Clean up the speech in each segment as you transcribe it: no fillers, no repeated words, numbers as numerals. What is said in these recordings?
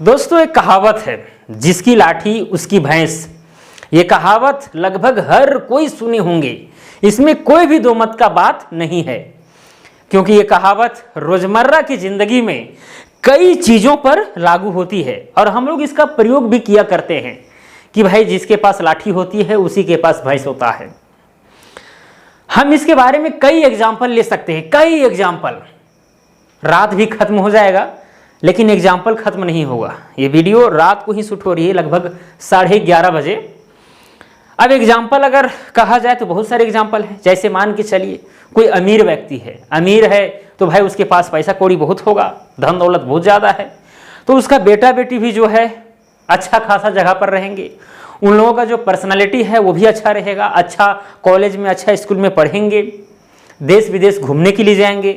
दोस्तों एक कहावत है, जिसकी लाठी उसकी भैंस। ये कहावत लगभग हर कोई सुने होंगे, इसमें कोई भी दो मत का बात नहीं है, क्योंकि ये कहावत रोजमर्रा की जिंदगी में कई चीजों पर लागू होती है और हम लोग इसका प्रयोग भी किया करते हैं कि भाई जिसके पास लाठी होती है उसी के पास भैंस होता है। हम इसके बारे में कई एग्जाम्पल ले सकते हैं, कई एग्जाम्पल। रात भी खत्म हो जाएगा लेकिन एग्जाम्पल खत्म नहीं होगा। ये वीडियो रात को ही शूट हो रही है, लगभग 11:30 बजे। अब एग्जाम्पल अगर कहा जाए तो बहुत सारे एग्जाम्पल हैं। जैसे मान के चलिए कोई अमीर व्यक्ति है, अमीर है तो भाई उसके पास पैसा कौड़ी बहुत होगा, धन दौलत बहुत ज़्यादा है, तो उसका बेटा बेटी भी जो है अच्छा खासा जगह पर रहेंगे। उन लोगों का जो पर्सनालिटी है वो भी अच्छा रहेगा, अच्छा कॉलेज में अच्छा स्कूल में पढ़ेंगे, देश विदेश घूमने के लिए जाएंगे।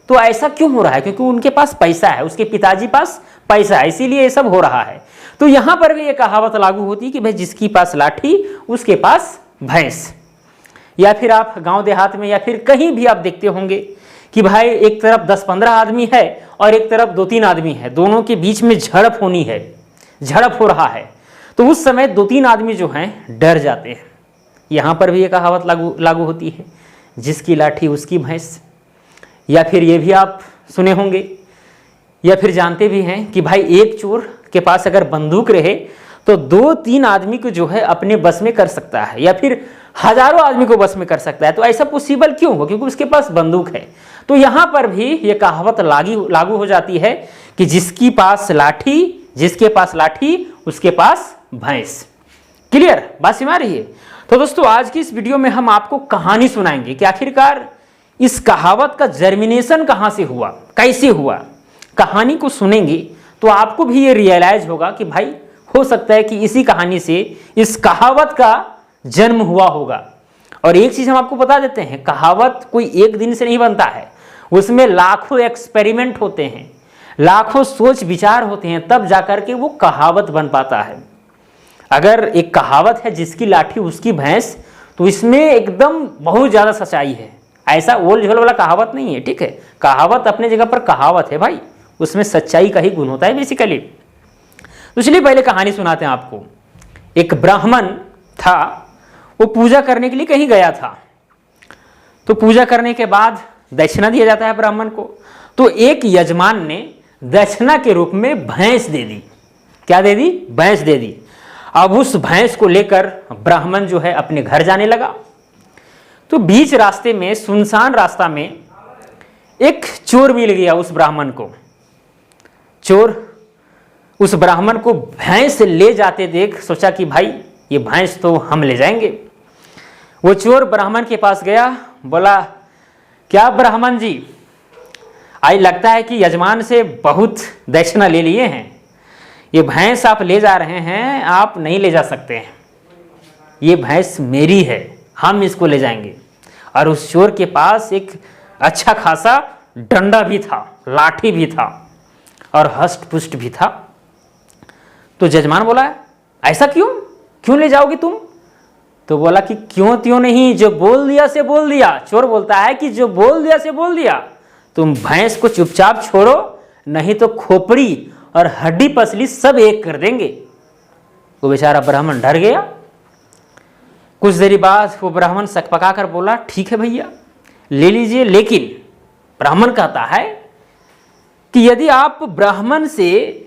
तो ऐसा क्यों हो रहा है? क्योंकि उनके पास पैसा है, उसके पिताजी पास पैसा है, इसीलिए ये सब हो रहा है। तो यहाँ पर भी ये कहावत लागू होती है कि भाई जिसके पास लाठी उसके पास भैंस। या फिर आप गांव देहात में या फिर कहीं भी आप देखते होंगे कि भाई एक तरफ 10-15 आदमी है और एक तरफ 2-3 आदमी है, दोनों के बीच में झड़प होनी है, झड़प हो रहा है, तो उस समय 2-3 आदमी जो हैं डर जाते हैं। यहाँ पर भी ये कहावत लागू होती है, जिसकी लाठी उसकी भैंस। या फिर ये भी आप सुने होंगे या फिर जानते भी हैं कि भाई एक चोर के पास अगर बंदूक रहे तो 2-3 आदमी को जो है अपने बस में कर सकता है, या फिर हजारों आदमी को बस में कर सकता है। तो ऐसा पॉसिबल क्यों हो? क्योंकि उसके पास बंदूक है। तो यहाँ पर भी ये कहावत लागू हो जाती है कि जिसके पास लाठी उसके पास भैंस। क्लियर बात समझ आ रही है? तो दोस्तों आज की इस वीडियो में हम आपको कहानी सुनाएंगे कि आखिरकार इस कहावत का जर्मिनेशन कहाँ से हुआ, कैसे हुआ। कहानी को सुनेंगे तो आपको भी ये रियलाइज होगा कि भाई हो सकता है कि इसी कहानी से इस कहावत का जन्म हुआ होगा। और एक चीज हम आपको बता देते हैं, कहावत कोई एक दिन से नहीं बनता है, उसमें लाखों एक्सपेरिमेंट होते हैं, लाखों सोच विचार होते हैं, तब जाकर के वो कहावत बन पाता है। अगर एक कहावत है जिसकी लाठी उसकी भैंस, तो इसमें एकदम बहुत ज्यादा सच्चाई है। ऐसा ओल झोल वाला कहावत नहीं है, ठीक है? कहावत अपने जगह पर कहावत है भाई, उसमें सच्चाई का ही गुण होता है बेसिकली। तो चलिए पहले कहानी सुनाते हैं आपको। एक ब्राह्मण था, वो पूजा करने के लिए कहीं गया था। तो पूजा करने के बाद दक्षिणा दिया जाता है ब्राह्मण को। तो एक यजमान ने दक्षिणा के रूप में भैंस दे दी। क्या दे दी? भैंस दे दी। अब उस भैंस को लेकर ब्राह्मण जो है अपने घर जाने लगा। तो बीच रास्ते में, सुनसान रास्ता में, एक चोर मिल गया उस ब्राह्मण को। चोर उस ब्राह्मण को भैंस ले जाते देख सोचा कि भाई ये भैंस तो हम ले जाएंगे। वो चोर ब्राह्मण के पास गया, बोला क्या ब्राह्मण जी, आज लगता है कि यजमान से बहुत दक्षिणा ले लिए हैं, ये भैंस आप ले जा रहे हैं, आप नहीं ले जा सकते हैं, ये भैंस मेरी है, हम इसको ले जाएंगे। और उस चोर के पास एक अच्छा खासा डंडा भी था, लाठी भी था और हष्ट पुष्ट भी था। तो जजमान बोला ऐसा क्यों ले जाओगे तुम? तो बोला कि क्यों त्यों नहीं, जो बोल दिया से बोल दिया। चोर बोलता है कि जो बोल दिया से बोल दिया, तुम भैंस को चुपचाप छोड़ो, नहीं तो खोपड़ी और हड्डी पसली सब एक कर देंगे। वो बेचारा ब्राह्मण डर गया। कुछ देरी बाद वो ब्राह्मण सकपका कर बोला ठीक है भैया ले लीजिए, लेकिन ब्राह्मण कहता है कि यदि आप ब्राह्मण से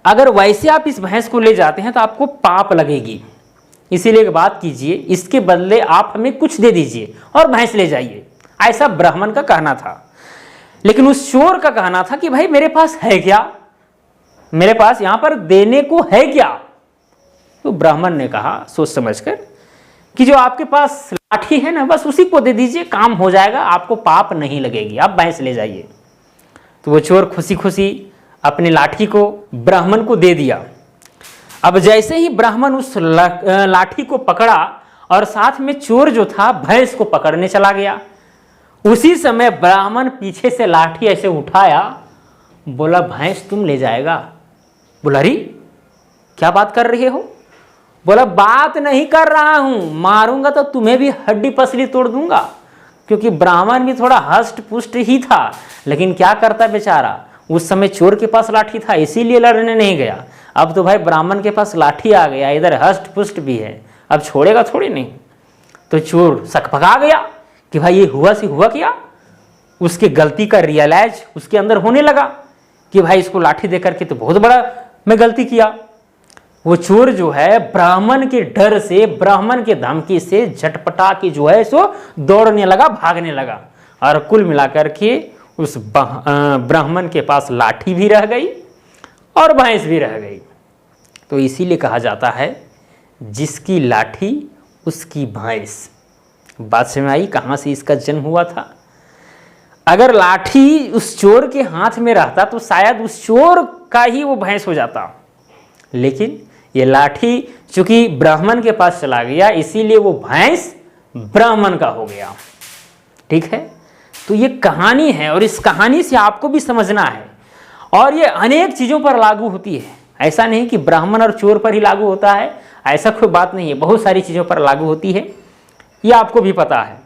अगर वैसे आप इस भैंस को ले जाते हैं तो आपको पाप लगेगी, इसीलिए एक बात कीजिए, इसके बदले आप हमें कुछ दे दीजिए और भैंस ले जाइए। ऐसा ब्राह्मण का कहना था। लेकिन उस चोर का कहना था कि भाई मेरे पास है क्या, मेरे पास यहां पर देने को है क्या? तो ब्राह्मण ने कहा सोच समझकर कि जो आपके पास लाठी है ना, बस उसी को दे दीजिए, काम हो जाएगा, आपको पाप नहीं लगेगी, आप भैंस ले जाइए। तो वो चोर खुशी खुशी अपने लाठी को ब्राह्मण को दे दिया। अब जैसे ही ब्राह्मण उस लाठी को पकड़ा और साथ में चोर जो था भैंस को पकड़ने चला गया, उसी समय ब्राह्मण पीछे से लाठी ऐसे उठाया, बोला भैंस तुम ले जाएगा। बोला अरे क्या बात कर रहे हो? बोला बात नहीं कर रहा हूं, मारूंगा तो तुम्हें भी हड्डी पसली तोड़ दूंगा। क्योंकि ब्राह्मण भी थोड़ा हष्ट पुष्ट ही था, लेकिन क्या करता बेचारा, उस समय चोर के पास लाठी था इसीलिए लड़ने नहीं गया। अब तो भाई ब्राह्मण के पास लाठी आ गया, इधर हष्ट पुष्ट भी है, अब छोड़ेगा थोड़ी नहीं। तो चोर सकपका गया कि भाई ये हुआ सी हुआ क्या। उसके गलती का रियलाइज उसके अंदर होने लगा कि भाई इसको लाठी दे करके तो बहुत बड़ा मैं गलती किया। वो चोर जो है ब्राह्मण के डर से, ब्राह्मण के धमकी से झटपटा के जो है सो दौड़ने लगा, भागने लगा। और कुल मिलाकर के उस ब्राह्मण के पास लाठी भी रह गई और भैंस भी रह गई। तो इसीलिए कहा जाता है जिसकी लाठी उसकी भैंस। बात समझ में आई कहाँ से इसका जन्म हुआ था। अगर लाठी उस चोर के हाथ में रहता तो शायद उस चोर का ही वो भैंस हो जाता, लेकिन ये लाठी चूंकि ब्राह्मण के पास चला गया इसीलिए वो भैंस ब्राह्मण का हो गया। ठीक है, तो ये कहानी है और इस कहानी से आपको भी समझना है। और ये अनेक चीज़ों पर लागू होती है, ऐसा नहीं कि ब्राह्मण और चोर पर ही लागू होता है, ऐसा कोई बात नहीं है, बहुत सारी चीज़ों पर लागू होती है, ये आपको भी पता है।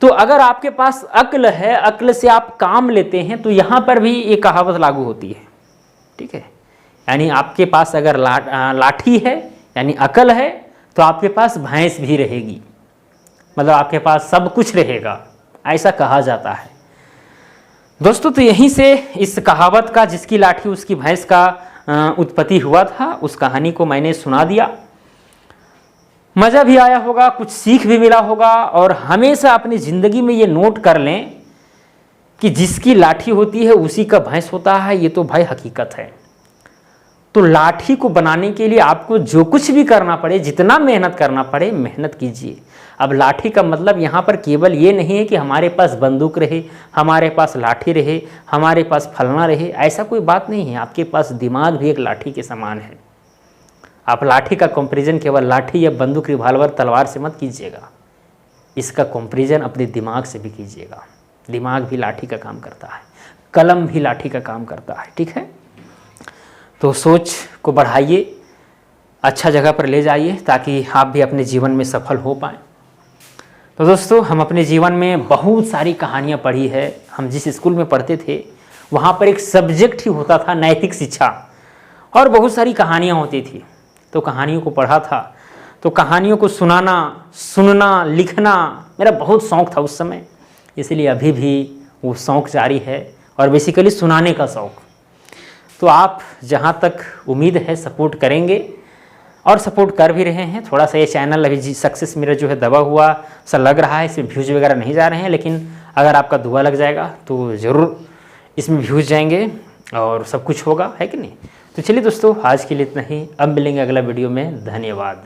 तो अगर आपके पास अक्ल है, अक्ल से आप काम लेते हैं, तो यहाँ पर भी ये कहावत लागू होती है। ठीक है, यानी आपके पास अगर लाठी है यानी अक्ल है तो आपके पास भैंस भी रहेगी, मतलब आपके पास सब कुछ रहेगा, ऐसा कहा जाता है। दोस्तों तो यहीं से इस कहावत का जिसकी लाठी उसकी भैंस का उत्पत्ति हुआ था, उस कहानी को मैंने सुना दिया। मज़ा भी आया होगा, कुछ सीख भी मिला होगा। और हमेशा अपनी ज़िंदगी में ये नोट कर लें कि जिसकी लाठी होती है उसी का भैंस होता है, ये तो भाई हकीकत है। तो लाठी को बनाने के लिए आपको जो कुछ भी करना पड़े, जितना मेहनत करना पड़े, मेहनत कीजिए। अब लाठी का मतलब यहाँ पर केवल ये नहीं है कि हमारे पास बंदूक रहे, हमारे पास लाठी रहे, हमारे पास फलना रहे, ऐसा कोई बात नहीं है। आपके पास दिमाग भी एक लाठी के समान है। आप लाठी का कंपैरिजन केवल लाठी या बंदूक, रिवॉल्वर, तलवार से मत कीजिएगा, इसका कंपैरिजन अपने दिमाग से भी कीजिएगा। दिमाग भी लाठी का काम करता है, कलम भी लाठी का काम करता है। ठीक है, तो सोच को बढ़ाइए, अच्छा जगह पर ले जाइए ताकि आप भी अपने जीवन में सफल हो पाएँ। तो दोस्तों हम अपने जीवन में बहुत सारी कहानियाँ पढ़ी है। हम जिस स्कूल में पढ़ते थे वहाँ पर एक सब्जेक्ट ही होता था नैतिक शिक्षा, और बहुत सारी कहानियाँ होती थी। तो कहानियों को पढ़ा था, तो कहानियों को सुनाना, सुनना, लिखना मेरा बहुत शौक़ था उस समय, इसलिए अभी भी वो शौक़ जारी है, और बेसिकली सुनाने का शौक़। तो आप जहाँ तक उम्मीद है सपोर्ट करेंगे, और सपोर्ट कर भी रहे हैं। थोड़ा सा ये चैनल अभी सक्सेस मेरा जो है दबा हुआ सा लग रहा है, इसमें व्यूज़ वगैरह नहीं जा रहे हैं, लेकिन अगर आपका दुआ लग जाएगा तो ज़रूर इसमें व्यूज़ जाएंगे और सब कुछ होगा, है कि नहीं। तो चलिए दोस्तों आज के लिए इतना ही, अब मिलेंगे अगला वीडियो में। धन्यवाद।